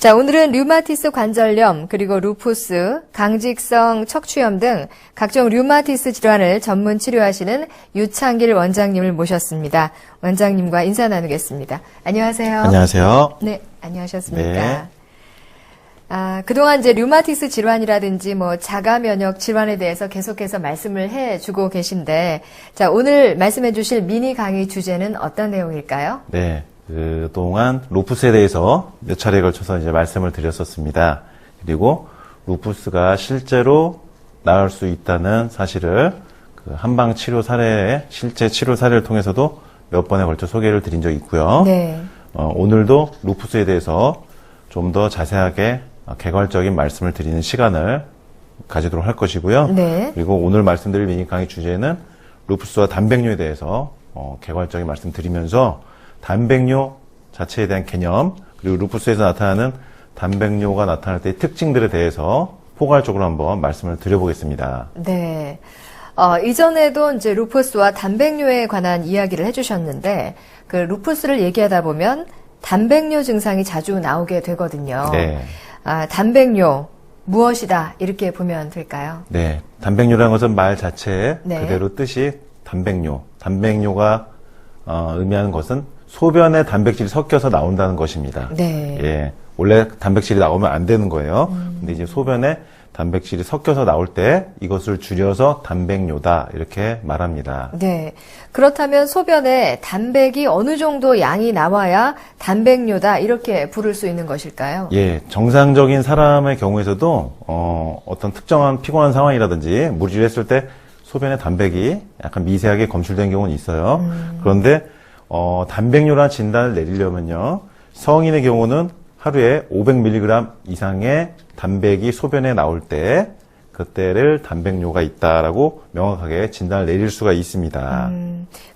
자, 오늘은 류마티스 관절염, 그리고 루푸스, 강직성 척추염 등 각종 류마티스 질환을 전문 치료하시는 유창길 원장님을 모셨습니다. 원장님과 인사 나누겠습니다. 안녕하세요. 안녕하세요. 네, 안녕하셨습니까? 네. 그동안 이제 류마티스 질환이라든지 자가 면역 질환에 대해서 계속해서 말씀을 해주고 계신데, 자, 오늘 말씀해 주실 미니 강의 주제는 어떤 내용일까요? 네. 그동안 루푸스에 대해서 몇 차례에 걸쳐서 이제 말씀을 드렸었습니다. 그리고 루푸스가 실제로 나을 수 있다는 사실을 그 한방 치료 사례의 실제 치료 사례를 통해서도 몇 번에 걸쳐 소개를 드린 적이 있고요. 네. 오늘도 루푸스에 대해서 좀 더 자세하게 개괄적인 말씀을 드리는 시간을 가지도록 할 것이고요. 네. 그리고 오늘 말씀드릴 미니 강의 주제는 루푸스와 단백뇨에 대해서 개괄적인 말씀 드리면서 단백뇨 자체에 대한 개념, 그리고 루푸스에서 나타나는 단백뇨가 나타날 때의 특징들에 대해서 포괄적으로 한번 말씀을 드려보겠습니다. 네. 이전에도 이제 루푸스와 단백뇨에 관한 이야기를 해주셨는데, 그 루푸스를 얘기하다 보면 단백뇨 증상이 자주 나오게 되거든요. 네. 단백뇨, 무엇이다, 이렇게 보면 될까요? 네. 단백뇨라는 것은 말 자체에 네. 그대로 뜻이 단백뇨. 단백뇨가 의미하는 것은 소변에 단백질이 섞여서 나온다는 것입니다. 네. 예. 원래 단백질이 나오면 안 되는 거예요. 근데 이제 소변에 단백질이 섞여서 나올 때 이것을 줄여서 단백뇨다 이렇게 말합니다. 네. 그렇다면 소변에 단백이 어느 정도 양이 나와야 단백뇨다 이렇게 부를 수 있는 것일까요? 예, 정상적인 사람의 경우에서도 어떤 특정한 피곤한 상황이라든지 무리를 때 소변에 단백이 약간 미세하게 검출된 경우는 있어요. 그런데 단백뇨라는 진단을 내리려면요, 성인의 경우는 하루에 500mg 이상의 단백이 소변에 나올 때 그때를 단백뇨가 있다라고 명확하게 진단을 내릴 수가 있습니다.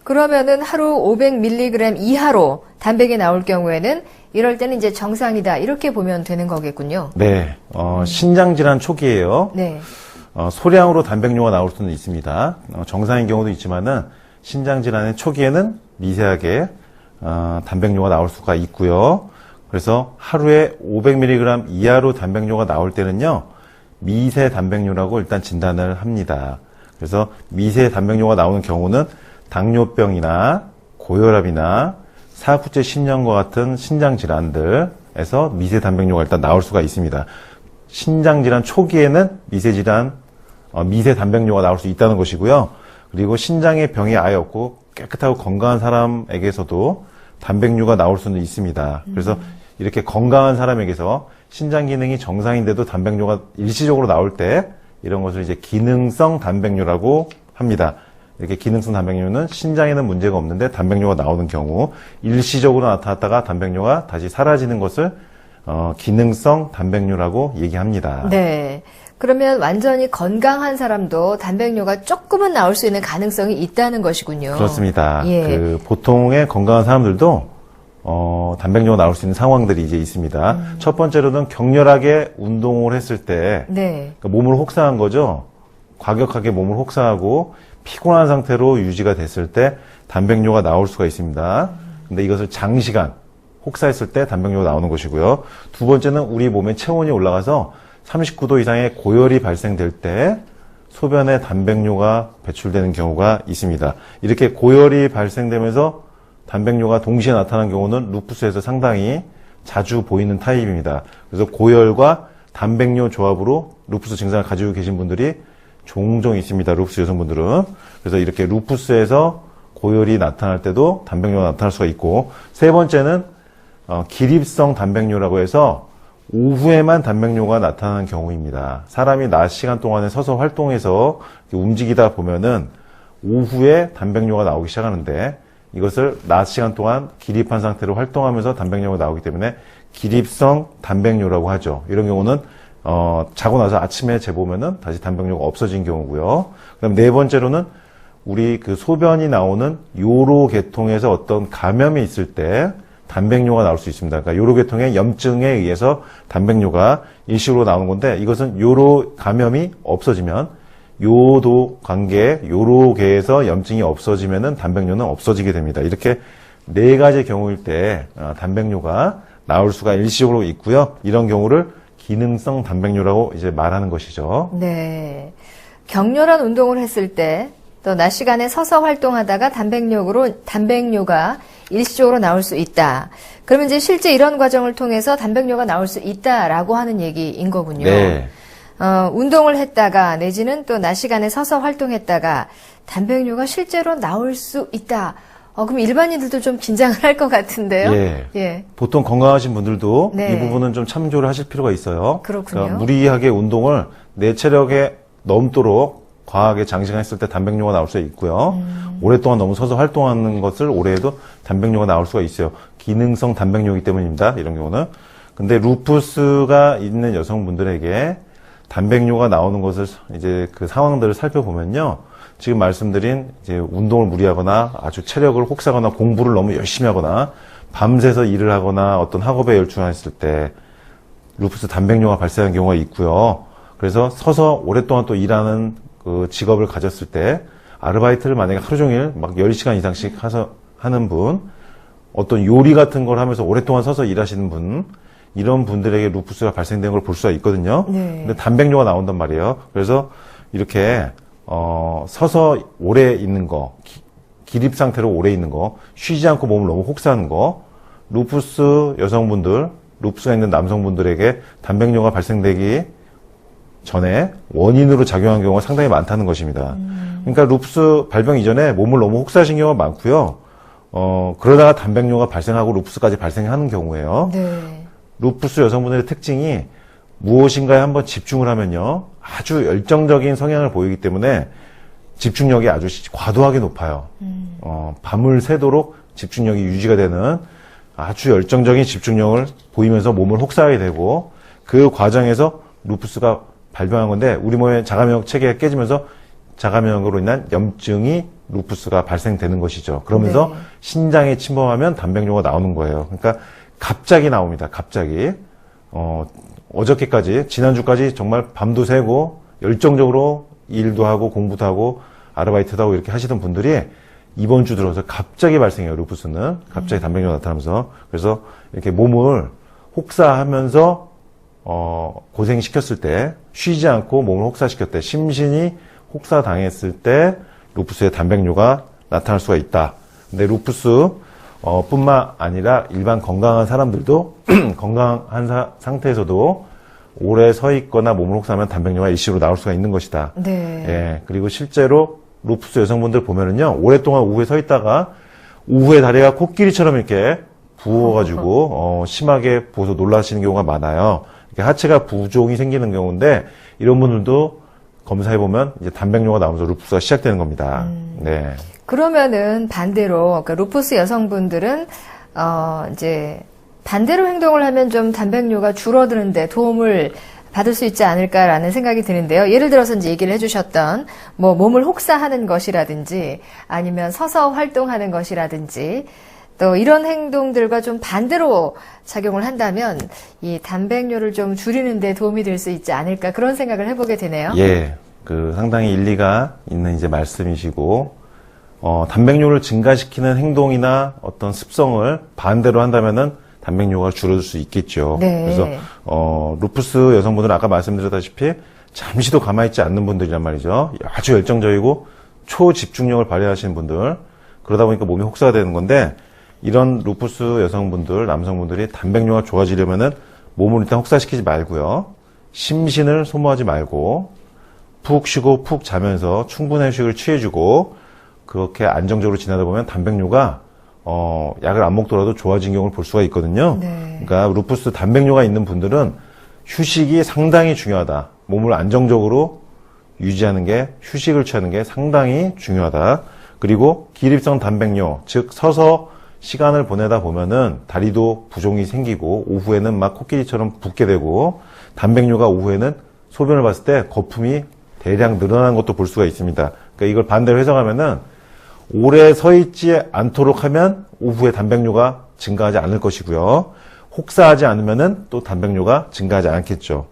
그러면은 하루 500mg 이하로 단백이 나올 경우에는 이럴 때는 이제 정상이다 이렇게 보면 되는 거겠군요. 네, 신장질환 초기예요. 네. 소량으로 단백뇨가 나올 수는 있습니다. 정상인 경우도 있지만은 신장질환의 초기에는 미세하게 단백뇨가 나올 수가 있고요. 그래서 하루에 500mg 이하로 단백뇨가 나올 때는요, 미세 단백뇨라고 일단 진단을 합니다. 그래서 미세 단백뇨가 나오는 경우는 당뇨병이나 고혈압이나 사구체 심장과 같은 신장질환들에서 미세 단백뇨가 일단 나올 수가 있습니다. 신장질환 초기에는 미세 단백뇨가 나올 수 있다는 것이고요. 그리고 신장에 병이 아예 없고 깨끗하고 건강한 사람에게서도 단백뇨가 나올 수는 있습니다. 그래서 이렇게 건강한 사람에게서 신장 기능이 정상인데도 단백뇨가 일시적으로 나올 때 이런 것을 이제 기능성 단백뇨라고 합니다. 이렇게 기능성 단백뇨는 신장에는 문제가 없는데 단백뇨가 나오는 경우, 일시적으로 나타났다가 단백뇨가 다시 사라지는 것을 기능성 단백뇨라고 얘기합니다. 네. 그러면 완전히 건강한 사람도 단백뇨가 조금은 나올 수 있는 가능성이 있다는 것이군요. 그렇습니다. 예. 보통의 건강한 사람들도 단백뇨가 나올 수 있는 상황들이 이제 있습니다. 첫 번째로는 격렬하게 운동을 했을 때, 네. 그러니까 몸을 혹사한 거죠. 과격하게 몸을 혹사하고 피곤한 상태로 유지가 됐을 때 단백뇨가 나올 수가 있습니다. 근데 이것을 장시간 혹사했을 때 단백뇨가 나오는 것이고요. 두 번째는 우리 몸의 체온이 올라가서 39도 이상의 고열이 발생될 때 소변에 단백뇨가 배출되는 경우가 있습니다. 이렇게 고열이 발생되면서 단백뇨가 동시에 나타나는 경우는 루푸스에서 상당히 자주 보이는 타입입니다. 그래서 고열과 단백뇨 조합으로 루푸스 증상을 가지고 계신 분들이 종종 있습니다. 루푸스 여성분들은. 그래서 이렇게 루푸스에서 고열이 나타날 때도 단백뇨가 나타날 수가 있고, 세 번째는 기립성 단백뇨라고 해서 오후에만 단백뇨가 나타나는 경우입니다. 사람이 낮 시간 동안에 서서 활동해서 움직이다 보면은 오후에 단백뇨가 나오기 시작하는데, 이것을 낮 시간 동안 기립한 상태로 활동하면서 단백뇨가 나오기 때문에 기립성 단백뇨라고 하죠. 이런 경우는 자고 나서 아침에 재보면은 다시 단백뇨가 없어진 경우고요. 그다음 네 번째로는 우리 그 소변이 나오는 요로 계통에서 어떤 감염이 있을 때 단백뇨가 나올 수 있습니다. 그러니까 요로 계통의 염증에 의해서 단백뇨가 일시적으로 나오는 건데, 이것은 요로 감염이 없어지면, 요도 관계, 요로계에서 염증이 없어지면은 단백뇨는 없어지게 됩니다. 이렇게 네 가지 경우일 때 단백뇨가 나올 수가 일시적으로 있고요. 이런 경우를 기능성 단백뇨라고 이제 말하는 것이죠. 네. 격렬한 운동을 했을 때 또 낮 시간에 서서 활동하다가 단백뇨가 일시적으로 나올 수 있다. 그러면 이제 실제 이런 과정을 통해서 단백뇨가 나올 수 있다라고 하는 얘기인 거군요. 네. 운동을 했다가 내지는 또 낮 시간에 서서 활동했다가 단백뇨가 실제로 나올 수 있다. 그럼 일반인들도 좀 긴장을 할 것 같은데요. 예. 보통 건강하신 분들도 네. 이 부분은 좀 참조를 하실 필요가 있어요. 그렇군요. 그러니까 무리하게 운동을 내 체력에 넘도록 과하게 장시간 했을 때 단백뇨가 나올 수 있고요. 오랫동안 너무 서서 활동하는 것을 오래 해도 단백뇨가 나올 수가 있어요. 기능성 단백뇨이기 때문입니다. 이런 경우는. 근데 루푸스가 있는 여성분들에게 단백뇨가 나오는 것을 이제 그 상황들을 살펴보면요. 지금 말씀드린 이제 운동을 무리하거나 아주 체력을 혹사하거나 공부를 너무 열심히 하거나 밤새서 일을 하거나 어떤 학업에 열중했을 때 루푸스 단백뇨가 발생하는 경우가 있고요. 그래서 서서 오랫동안 또 일하는 그 직업을 가졌을 때 아르바이트를 만약에 하루 종일 막 10시간 이상씩 하는 분, 어떤 요리 같은 걸 하면서 오랫동안 서서 일하시는 분, 이런 분들에게 루푸스가 발생되는 걸 볼 수가 있거든요. 네. 근데 단백뇨가 나온단 말이에요. 그래서 이렇게 서서 오래 있는 거, 기립 상태로 오래 있는 거, 쉬지 않고 몸을 너무 혹사하는 거, 루푸스 여성분들, 루푸스가 있는 남성분들에게 단백뇨가 발생되기 전에 원인으로 작용한 경우가 상당히 많다는 것입니다. 그러니까 루푸스 발병 이전에 몸을 너무 혹사하신 경우가 많고요. 그러다가 단백뇨가 발생하고 루푸스까지 발생하는 경우예요. 네. 루푸스 여성분들의 특징이 무엇인가에 한번 집중을 하면요. 아주 열정적인 성향을 보이기 때문에 집중력이 아주 과도하게 높아요. 밤을 새도록 집중력이 유지가 되는 아주 열정적인 집중력을 보이면서 몸을 혹사하게 되고 그 과정에서 루푸스가 발병한 건데 우리 몸의 자가면역 체계가 깨지면서 자가면역으로 인한 염증이 루푸스가 발생되는 것이죠. 그러면서 네. 신장에 침범하면 단백뇨가 나오는 거예요. 그러니까 갑자기 나옵니다. 갑자기. 어저께까지, 지난주까지 정말 밤도 새고 열정적으로 일도 하고 공부도 하고 아르바이트도 하고 이렇게 하시던 분들이 이번 주 들어서 갑자기 발생해요. 루푸스는. 갑자기 단백뇨가 나타나면서. 그래서 이렇게 몸을 혹사하면서 고생시켰을 때, 쉬지 않고 몸을 혹사시켰을 때, 심신이 혹사당했을 때, 루푸스의 단백뇨가 나타날 수가 있다. 근데 루푸스, 뿐만 아니라 일반 건강한 사람들도, 건강한 상태에서도 오래 서 있거나 몸을 혹사하면 단백뇨가 일시로 나올 수가 있는 것이다. 네. 예. 그리고 실제로 루푸스 여성분들 보면은요, 오랫동안 우후에 서 있다가, 우후에 다리가 코끼리처럼 이렇게 부어가지고, 심하게 부어서 놀라시는 경우가 많아요. 하체가 부종이 생기는 경우인데 이런 분들도 검사해보면 이제 단백뇨가 나오면서 루푸스가 시작되는 겁니다. 네. 그러면은 반대로 그러니까 루푸스 여성분들은 이제 반대로 행동을 하면 좀 단백뇨가 줄어드는데 도움을 받을 수 있지 않을까라는 생각이 드는데요. 예를 들어서 이제 얘기를 해주셨던 뭐 몸을 혹사하는 것이라든지 아니면 서서 활동하는 것이라든지 또 이런 행동들과 좀 반대로 작용을 한다면 이 단백뇨를 좀 줄이는 데 도움이 될 수 있지 않을까 그런 생각을 해보게 되네요. 예. 상당히 일리가 있는 이제 말씀이시고, 단백뇨를 증가시키는 행동이나 어떤 습성을 반대로 한다면은 단백뇨가 줄어들 수 있겠죠. 네. 그래서, 루푸스 여성분들은 아까 말씀드렸다시피 잠시도 가만히 있지 않는 분들이란 말이죠. 아주 열정적이고 초집중력을 발휘하시는 분들. 그러다 보니까 몸이 혹사가 되는 건데, 이런 루푸스 여성분들, 남성분들이 단백뇨가 좋아지려면은 몸을 일단 혹사시키지 말고요. 심신을 소모하지 말고 푹 쉬고 푹 자면서 충분한 휴식을 취해주고 그렇게 안정적으로 지내다 보면 단백뇨가 약을 안 먹더라도 좋아진 경우를 볼 수가 있거든요. 네. 그러니까 루푸스 단백뇨가 있는 분들은 휴식이 상당히 중요하다. 몸을 안정적으로 유지하는 게 휴식을 취하는 게 상당히 중요하다. 그리고 기립성 단백뇨, 즉 서서 시간을 보내다 보면은 다리도 부종이 생기고 오후에는 막 코끼리처럼 붓게 되고 단백뇨가 오후에는 소변을 봤을 때 거품이 대량 늘어나는 것도 볼 수가 있습니다. 그러니까 이걸 반대로 해석하면은 오래 서 있지 않도록 하면 오후에 단백뇨가 증가하지 않을 것이고요. 혹사하지 않으면은 또 단백뇨가 증가하지 않겠죠.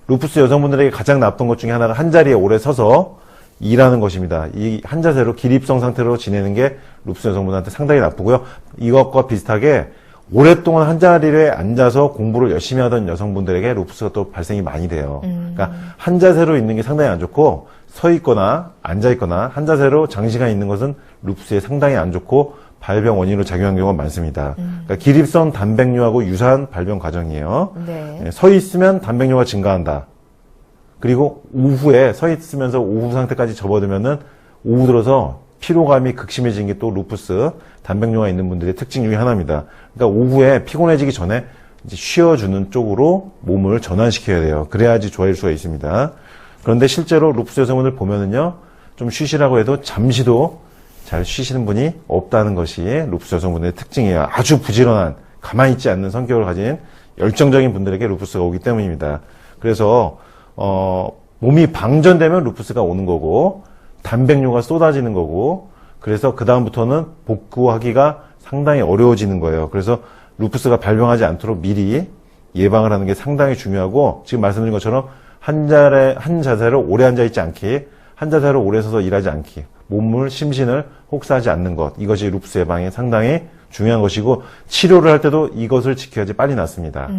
루푸스 여성분들에게 가장 나쁜 것 중에 하나가 한 자리에 오래 서서 일하는 것입니다. 이 한 자세로 기립성 상태로 지내는 게 루푸스 여성분한테 상당히 나쁘고요. 이것과 비슷하게 오랫동안 한 자리에 앉아서 공부를 열심히 하던 여성분들에게 루푸스가 또 발생이 많이 돼요. 그러니까 한 자세로 있는 게 상당히 안 좋고 서 있거나 앉아 있거나 한 자세로 장시간 있는 것은 루푸스에 상당히 안 좋고 발병 원인으로 작용하는 경우가 많습니다. 그러니까 기립성 단백뇨하고 유사한 발병 과정이에요. 네. 서 있으면 단백뇨가 증가한다. 그리고 오후에 서 있으면서 오후 상태까지 접어들면은 오후 들어서 피로감이 극심해지는 게 또 루푸스 단백뇨가 있는 분들의 특징 중에 하나입니다. 그러니까 오후에 피곤해지기 전에 이제 쉬어주는 쪽으로 몸을 전환시켜야 돼요. 그래야지 좋아질 수가 있습니다. 그런데 실제로 루푸스 여성분들 보면은요, 좀 쉬시라고 해도 잠시도 잘 쉬시는 분이 없다는 것이 루푸스 여성분들의 특징이에요. 아주 부지런한, 가만히 있지 않는 성격을 가진 열정적인 분들에게 루푸스가 오기 때문입니다. 그래서 몸이 방전되면 루푸스가 오는 거고 단백뇨가 쏟아지는 거고, 그래서 그 다음부터는 복구하기가 상당히 어려워지는 거예요. 그래서 루푸스가 발병하지 않도록 미리 예방을 하는 게 상당히 중요하고, 지금 말씀드린 것처럼 한 자세로 오래 앉아 있지 않기, 한 자세로 오래 서서 일하지 않기, 몸을 심신을 혹사하지 않는 것, 이것이 루푸스 예방에 상당히 중요한 것이고, 치료를 할 때도 이것을 지켜야지 빨리 낫습니다.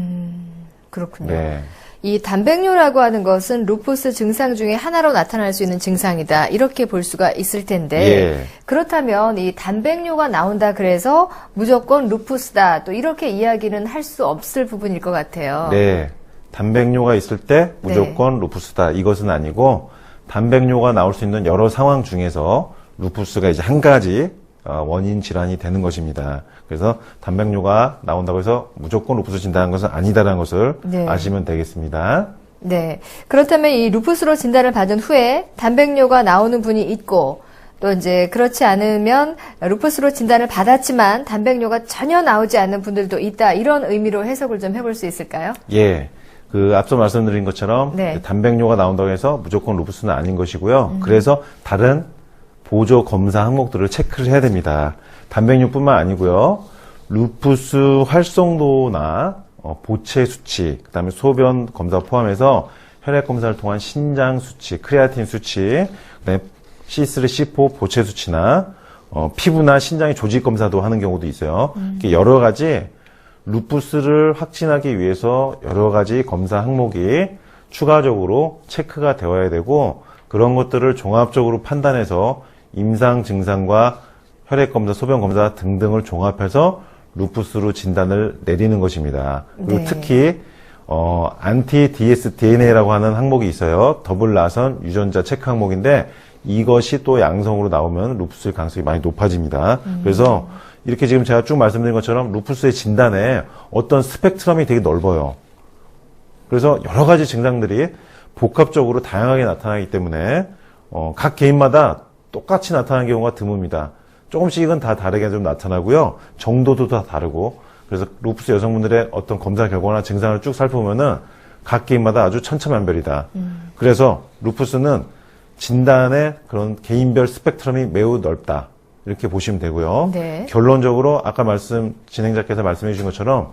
그렇군요. 네. 이 단백뇨라고 하는 것은 루푸스 증상 중에 하나로 나타날 수 있는 증상이다. 이렇게 볼 수가 있을 텐데, 예. 그렇다면 이 단백뇨가 나온다 그래서 무조건 루푸스다. 또 이렇게 이야기는 할 수 없을 부분일 것 같아요. 네. 단백뇨가 있을 때 무조건 루푸스다. 이것은 아니고, 단백뇨가 나올 수 있는 여러 상황 중에서 루푸스가 이제 한 가지 원인 질환이 되는 것입니다. 그래서 단백뇨가 나온다고 해서 무조건 루푸스 진단한 것은 아니다라는 것을 네. 아시면 되겠습니다. 네. 그렇다면 이 루푸스로 진단을 받은 후에 단백뇨가 나오는 분이 있고, 또 이제 그렇지 않으면 루푸스로 진단을 받았지만 단백뇨가 전혀 나오지 않는 분들도 있다. 이런 의미로 해석을 좀 해볼 수 있을까요? 예. 앞서 말씀드린 것처럼 네. 단백뇨가 나온다고 해서 무조건 루푸스는 아닌 것이고요. 그래서 다른 보조 검사 항목들을 체크를 해야 됩니다. 단백뇨뿐만 아니고요. 루푸스 활성도나 보체 수치, 그다음에 소변 검사 포함해서 혈액 검사를 통한 신장 수치, 크레아틴 수치, 그다음에 C3, C4 보체 수치나 피부나 신장의 조직 검사도 하는 경우도 있어요. 이렇게 여러 가지 루푸스를 확진하기 위해서 여러 가지 검사 항목이 추가적으로 체크가 되어야 되고, 그런 것들을 종합적으로 판단해서 임상 증상과 혈액 검사, 소변 검사 등등을 종합해서 루푸스로 진단을 내리는 것입니다. 그리고 네. 특히 안티 dsDNA라고 하는 항목이 있어요. 더블 나선 유전자 체크 항목인데, 이것이 또 양성으로 나오면 루푸스의 가능성이 많이 높아집니다. 그래서 이렇게 지금 제가 쭉 말씀드린 것처럼 루푸스의 진단에 어떤 스펙트럼이 되게 넓어요. 그래서 여러 가지 증상들이 복합적으로 다양하게 나타나기 때문에 각 개인마다 똑같이 나타나는 경우가 드뭅니다. 조금씩은 다 다르게 좀 나타나고요. 정도도 다 다르고, 그래서 루푸스 여성분들의 어떤 검사 결과나 증상을 쭉 살펴보면은 각 개인마다 아주 천차만별이다. 그래서 루푸스는 진단의 그런 개인별 스펙트럼이 매우 넓다. 이렇게 보시면 되고요. 네. 결론적으로 아까 진행자께서 말씀해 주신 것처럼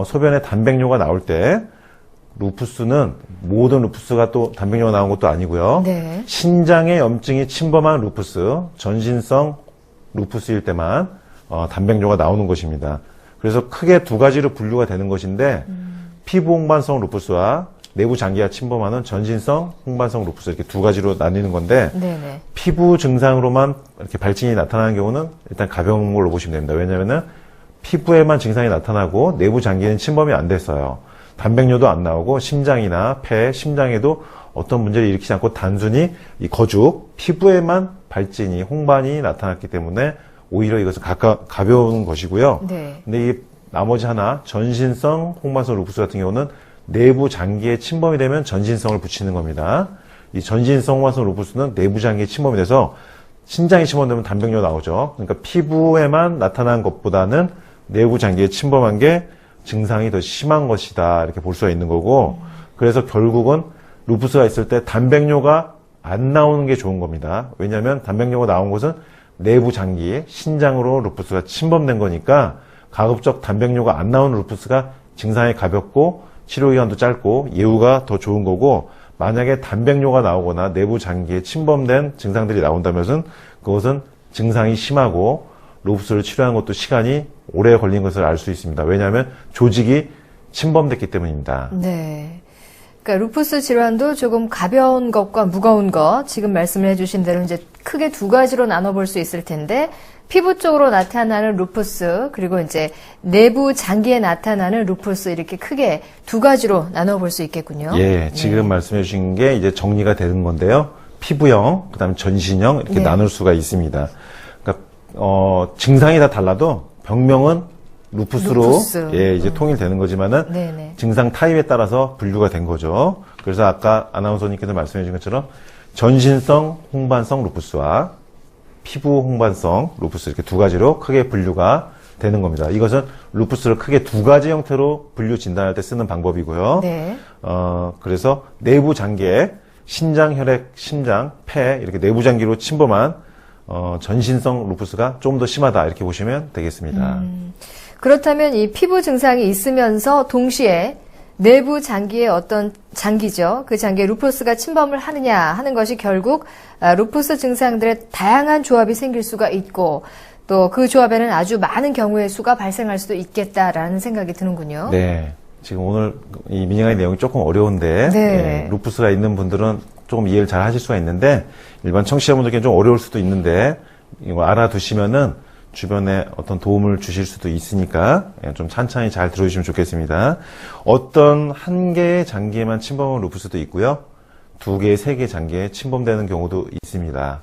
소변에 단백뇨가 나올 때 루푸스는 모든 루푸스가 또 단백뇨가 나온 것도 아니고요. 네. 신장에 염증이 침범한 루푸스, 전신성 루푸스일 때만 단백뇨가 나오는 것입니다. 그래서 크게 두 가지로 분류가 되는 것인데, 피부 홍반성 루푸스와 내부 장기가 침범하는 전신성 홍반성 루푸스, 이렇게 두 가지로 나뉘는 건데, 네네. 피부 증상으로만 이렇게 발진이 나타나는 경우는 일단 가벼운 걸로 보시면 됩니다. 왜냐하면 피부에만 증상이 나타나고 내부 장기는 침범이 안 됐어요. 단백뇨도 안 나오고 심장이나 폐, 심장에도 어떤 문제를 일으키지 않고 단순히 이 거죽, 피부에만 발진이, 홍반이 나타났기 때문에 오히려 이것은 가벼운 것이고요. 네. 근데 이 나머지 하나, 전신성 홍반성 루푸스 같은 경우는 내부 장기에 침범이 되면 전신성을 붙이는 겁니다. 이 전신성 홍반성 루푸스는 내부 장기에 침범이 돼서 신장이 침범되면 단백뇨 나오죠. 그러니까 피부에만 나타난 것보다는 내부 장기에 침범한 게 증상이 더 심한 것이다, 이렇게 볼 수가 있는 거고, 그래서 결국은 루푸스가 있을 때 단백뇨가 안 나오는 게 좋은 겁니다. 왜냐하면 단백뇨가 나온 것은 내부 장기, 신장으로 루푸스가 침범된 거니까 가급적 단백뇨가 안 나오는 루푸스가 증상이 가볍고 치료기간도 짧고 예후가 더 좋은 거고, 만약에 단백뇨가 나오거나 내부 장기에 침범된 증상들이 나온다면 그것은 증상이 심하고 루푸스를 치료하는 것도 시간이 오래 걸린 것을 알 수 있습니다. 왜냐하면 조직이 침범됐기 때문입니다. 네. 그러니까 루푸스 질환도 조금 가벼운 것과 무거운 것, 지금 말씀을 해주신 대로 이제 크게 두 가지로 나눠볼 수 있을 텐데, 피부 쪽으로 나타나는 루푸스, 그리고 이제 내부 장기에 나타나는 루푸스, 이렇게 크게 두 가지로 나눠볼 수 있겠군요. 예, 지금 말씀해 주신 게 이제 정리가 되는 건데요. 피부형, 그 다음에 전신형, 이렇게 네. 나눌 수가 있습니다. 그러니까, 증상이 다 달라도 병명은 루푸스로 루푸스. 예, 이제 통일되는 거지만은 네네. 증상 타입에 따라서 분류가 된 거죠. 그래서 아까 아나운서님께서 말씀해 주신 것처럼 전신성 홍반성 루푸스와 피부 홍반성 루푸스 이렇게 두 가지로 크게 분류가 되는 겁니다. 이것은 루푸스를 크게 두 가지 형태로 분류 진단할 때 쓰는 방법이고요. 네. 그래서 내부 장기에 신장, 혈액, 심장, 폐 이렇게 내부 장기로 침범한 전신성 루푸스가 좀 더 심하다 이렇게 보시면 되겠습니다. 그렇다면 이 피부 증상이 있으면서 동시에 내부 장기의 어떤 장기죠. 그 장기에 루푸스가 침범을 하느냐 하는 것이 결국 루푸스 증상들의 다양한 조합이 생길 수가 있고 또 그 조합에는 아주 많은 경우의 수가 발생할 수도 있겠다라는 생각이 드는군요. 네. 지금 오늘 이 미니가의 내용이 조금 어려운데 네. 예, 루푸스가 있는 분들은 조금 이해를 잘 하실 수가 있는데 일반 청취자분들께는 좀 어려울 수도 있는데 이거 알아두시면은 주변에 어떤 도움을 주실 수도 있으니까 좀 찬찬히 잘 들어주시면 좋겠습니다. 어떤 한 개의 장기에만 침범한 루푸스도 있고요. 두 개, 세 개 장기에 침범되는 경우도 있습니다.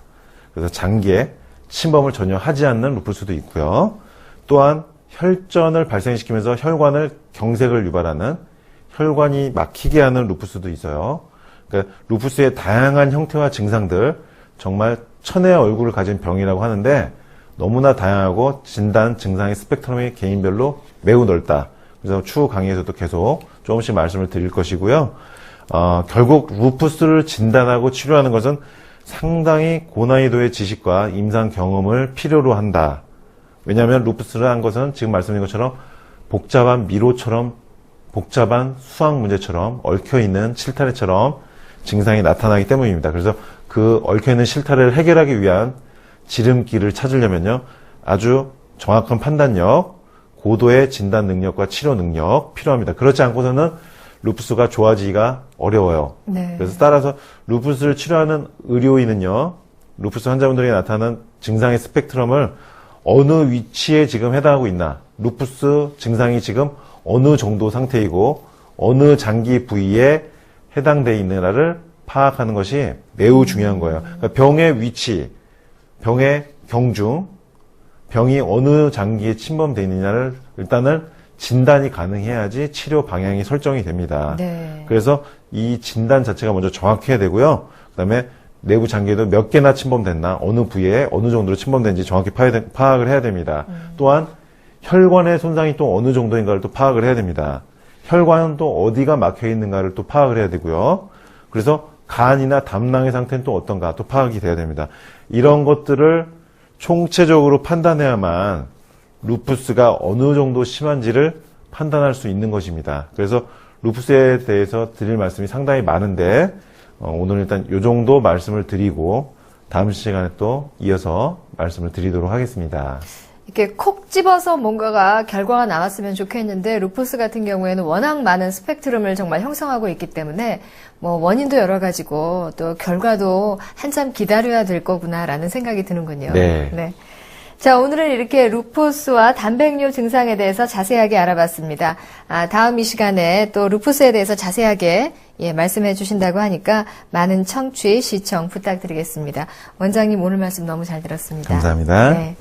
그래서 장기에 침범을 전혀 하지 않는 루푸스도 있고요. 또한 혈전을 발생시키면서 혈관을 경색을 유발하는 혈관이 막히게 하는 루푸스도 있어요. 그러니까 루푸스의 다양한 형태와 증상들, 정말 천의 얼굴을 가진 병이라고 하는데 너무나 다양하고 진단 증상의 스펙트럼이 개인별로 매우 넓다. 그래서 추후 강의에서도 계속 조금씩 말씀을 드릴 것이고요. 결국 루푸스를 진단하고 치료하는 것은 상당히 고난이도의 지식과 임상 경험을 필요로 한다. 왜냐하면 루푸스를 한 것은 지금 말씀드린 것처럼 복잡한 미로처럼 복잡한 수학 문제처럼 얽혀있는 실타래처럼 증상이 나타나기 때문입니다. 그래서 그 얽혀있는 실타래를 해결하기 위한 지름길을 찾으려면요. 아주 정확한 판단력, 고도의 진단 능력과 치료 능력 필요합니다. 그렇지 않고서는 루푸스가 좋아지기가 어려워요. 네. 그래서 따라서 루푸스를 치료하는 의료인은요. 루푸스 환자분들이 나타나는 증상의 스펙트럼을 어느 위치에 지금 해당하고 있나, 루푸스 증상이 지금 어느 정도 상태이고 어느 장기 부위에 해당되어 있느냐를 파악하는 것이 매우 중요한 거예요. 그러니까 병의 위치, 병의 경중, 병이 어느 장기에 침범되어 있느냐를 일단은 진단이 가능해야지 치료 방향이 설정이 됩니다. 네. 그래서 이 진단 자체가 먼저 정확해야 되고요. 그다음에 내부 장기에도 몇 개나 침범됐나, 어느 부위에 어느 정도로 침범된지 정확히 파악을 해야 됩니다. 또한 혈관의 손상이 또 어느 정도인가를 또 파악을 해야 됩니다. 혈관은 또 어디가 막혀 있는가를 또 파악을 해야 되고요. 그래서 간이나 담낭의 상태는 또 어떤가 또 파악이 돼야 됩니다. 이런 것들을 총체적으로 판단해야만 루푸스가 어느 정도 심한지를 판단할 수 있는 것입니다. 그래서 루푸스에 대해서 드릴 말씀이 상당히 많은데 오늘 일단 이 정도 말씀을 드리고 다음 시간에 또 이어서 말씀을 드리도록 하겠습니다. 이렇게 콕 집어서 뭔가가 결과가 나왔으면 좋겠는데 루푸스 같은 경우에는 워낙 많은 스펙트럼을 정말 형성하고 있기 때문에 뭐 원인도 여러 가지고 또 결과도 한참 기다려야 될 거구나라는 생각이 드는군요. 네. 자, 오늘은 이렇게 루푸스와 단백뇨 증상에 대해서 자세하게 알아봤습니다. 다음 이 시간에 또 루푸스에 대해서 자세하게 말씀해 주신다고 하니까 많은 청취, 시청 부탁드리겠습니다. 원장님 오늘 말씀 너무 잘 들었습니다. 감사합니다. 네.